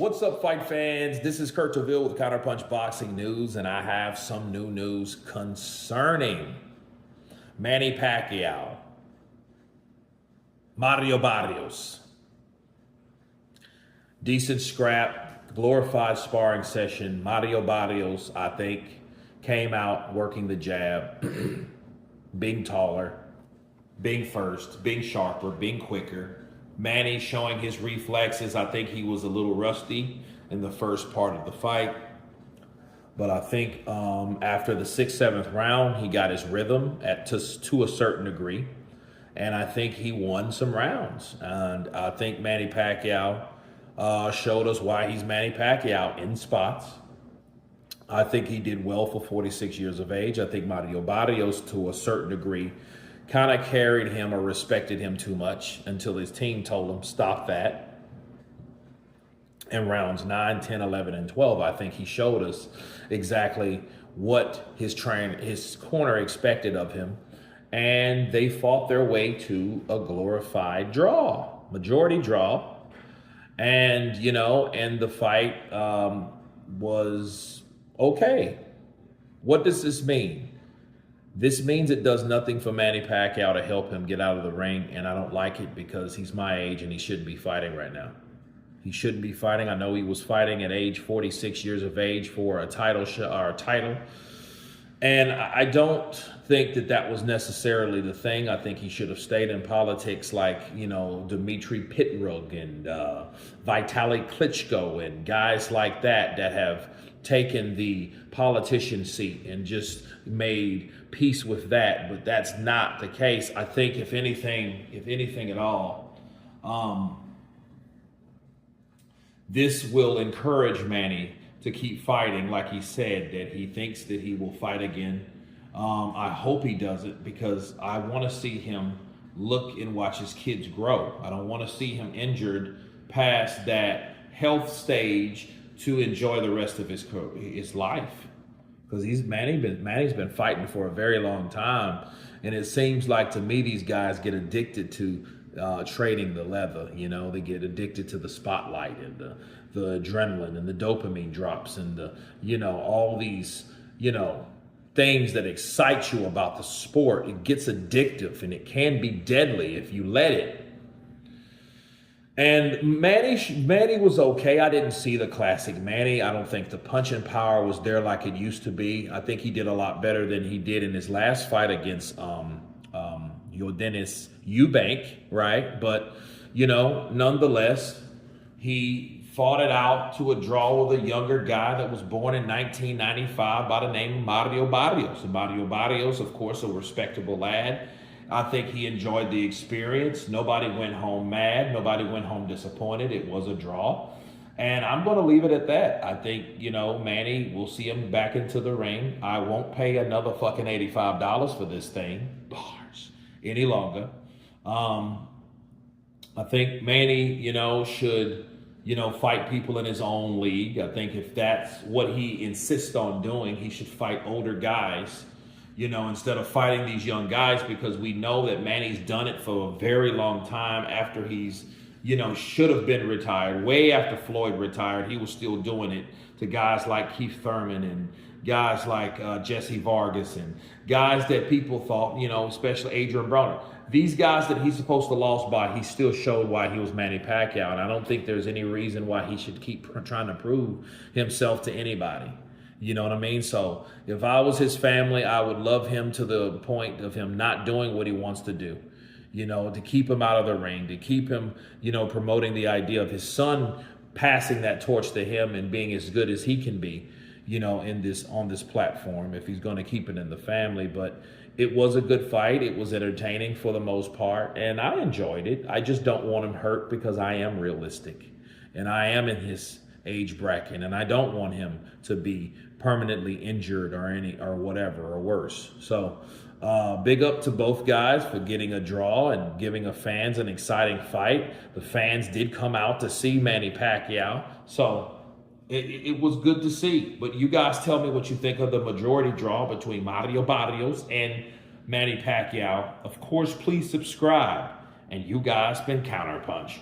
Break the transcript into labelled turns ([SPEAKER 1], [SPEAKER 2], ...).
[SPEAKER 1] What's up, fight fans? This is Kurt DeVille with Counterpunch Boxing News, and I have some new news concerning Manny Pacquiao, Mario Barrios. Decent scrap, glorified sparring session. Mario Barrios, I think, came out working the jab, being taller, being first, being sharper, being quicker. Manny showing his reflexes. I think he was a little rusty in the first part of the fight. But I think after the 6th, 7th round, he got his rhythm to a certain degree. And I think he won some rounds. And I think Manny Pacquiao showed us why he's Manny Pacquiao in spots. I think he did well for 46 years of age. I think Mario Barrios, to a certain degree, kind of carried him or respected him too much until his team told him, stop that. In rounds 9, 10, 11, and 12, I think he showed us exactly what his corner expected of him. And they fought their way to a glorified draw, majority draw. And, and the fight was okay. What does this mean? This means it does nothing for Manny Pacquiao to help him get out of the ring, and I don't like it because he's my age and he shouldn't be fighting right now. He shouldn't be fighting. I know he was fighting at age 46 years of age for a title, and I don't think that was necessarily the thing. I think he should have stayed in politics like, Dmitry Pitrug and Vitaly Klitschko and guys like that have taken the politician seat and just made peace with that. But that's not the case. I think if anything at all, this will encourage Manny to keep fighting. Like he said, that he thinks that he will fight again. I hope he does it because I want to see him look and watch his kids grow. I don't want to see him injured past that health stage to enjoy the rest of his life. Because Manny's been fighting for a very long time. And it seems like to me these guys get addicted to trading the leather. They get addicted to the spotlight and the adrenaline and the dopamine drops and all these, things that excite you about the sport. It gets addictive and it can be deadly if you let it. And Manny was okay. I didn't see the classic Manny. I don't think the punching power was there like it used to be. I think he did a lot better than he did in his last fight against Dennis Eubank, right? But, nonetheless, he fought it out to a draw with a younger guy that was born in 1995 by the name of Mario Barrios. And Mario Barrios, of course, a respectable lad. I think he enjoyed the experience. Nobody went home mad. Nobody went home disappointed. It was a draw. And I'm going to leave it at that. I think, Manny, we'll see him back into the ring. I won't pay another fucking $85 for this thing, bars, any longer. I think Manny, should, fight people in his own league. I think if that's what he insists on doing, he should fight older guys, instead of fighting these young guys, because we know that Manny's done it for a very long time after he's, should have been retired. Way after Floyd retired, he was still doing it to guys like Keith Thurman and guys like Jesse Vargas and guys that people thought, especially Adrian Broner. These guys that he's supposed to lose by, he still showed why he was Manny Pacquiao. And I don't think there's any reason why he should keep trying to prove himself to anybody. You know what I mean? So if I was his family, I would love him to the point of him not doing what he wants to do, to keep him out of the ring, to keep him, promoting the idea of his son passing that torch to him and being as good as he can be, on this platform, if he's going to keep it in the family. But it was a good fight. It was entertaining for the most part, and I enjoyed it. I just don't want him hurt because I am realistic, and I am in his age bracket, and I don't want him to be permanently injured or whatever or worse. So big up to both guys for getting a draw and giving the fans an exciting fight. The fans did come out to see Manny Pacquiao, so it was good to see. But you guys tell me what you think of the majority draw between Mario Barrios and Manny Pacquiao. Of course, please subscribe. And you guys been Counterpunch.